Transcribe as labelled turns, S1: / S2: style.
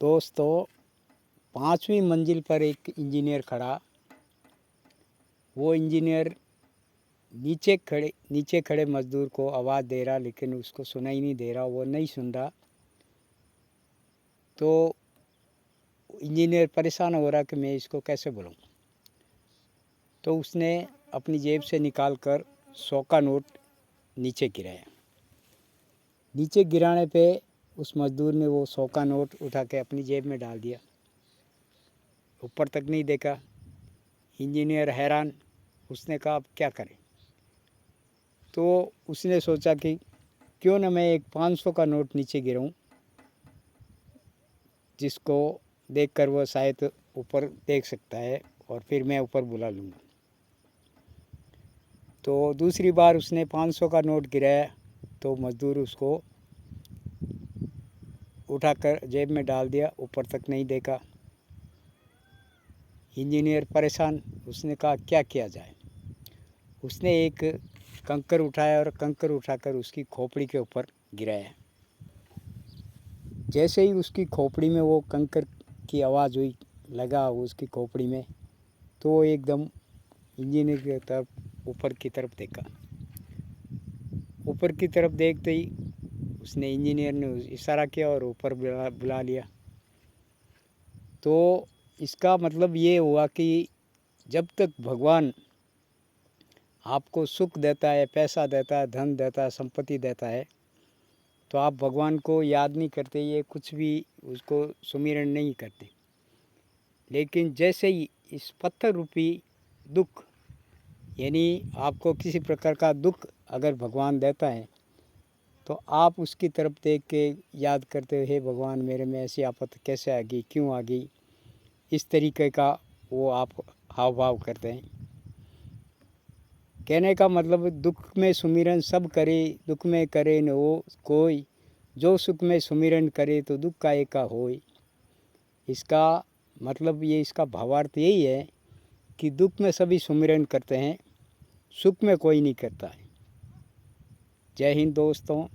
S1: दोस्तों, 5वीं मंजिल पर एक इंजीनियर खड़ा। वो इंजीनियर नीचे खड़े मज़दूर को आवाज़ दे रहा, लेकिन उसको सुनाई नहीं दे रहा, वो नहीं सुन रहा। तो इंजीनियर परेशान हो रहा कि मैं इसको कैसे बुलाऊं। तो उसने अपनी जेब से निकाल कर 100 का नोट नीचे गिराया। नीचे गिराने पे उस मज़दूर ने वो 100 का नोट उठा के अपनी जेब में डाल दिया, ऊपर तक नहीं देखा। इंजीनियर हैरान, उसने कहा अब क्या करें। तो उसने सोचा कि क्यों ना मैं एक 500 का नोट नीचे गिराऊं, जिसको देखकर वो शायद ऊपर देख सकता है और फिर मैं ऊपर बुला लूँगा। तो दूसरी बार उसने 500 का नोट गिराया तो मज़दूर उसको उठाकर जेब में डाल दिया, ऊपर तक नहीं देखा। इंजीनियर परेशान, उसने कहा क्या किया जाए। उसने एक कंकर उठाया और कंकर उठाकर उसकी खोपड़ी के ऊपर गिराया। जैसे ही उसकी खोपड़ी में वो कंकर की आवाज़ हुई, लगा उसकी खोपड़ी में, तो वो एकदम इंजीनियर की तरफ ऊपर की तरफ देखा। ऊपर की तरफ देखते ही उसने इंजीनियर ने इशारा किया और ऊपर बुला लिया। तो इसका मतलब ये हुआ कि जब तक भगवान आपको सुख देता है, पैसा देता है, धन देता है, संपत्ति देता है, तो आप भगवान को याद नहीं करते, ये कुछ भी उसको सुमिरन नहीं करते। लेकिन जैसे ही इस पत्थर रूपी दुख, यानी आपको किसी प्रकार का दुख अगर भगवान देता है, तो आप उसकी तरफ देख के याद करते हो, हे भगवान मेरे में ऐसी आफत कैसे आ गई, क्यों आ गई, इस तरीके का वो आप हाव भाव करते हैं। कहने का मतलब दुख में सुमिरन सब करे, दुख में करे न हो कोई, जो सुख में सुमिरन करे तो दुख का एका होय। इसका मतलब ये, इसका भावार्थ यही है कि दुख में सभी सुमिरन करते हैं, सुख में कोई नहीं करता है। जय हिंद दोस्तों।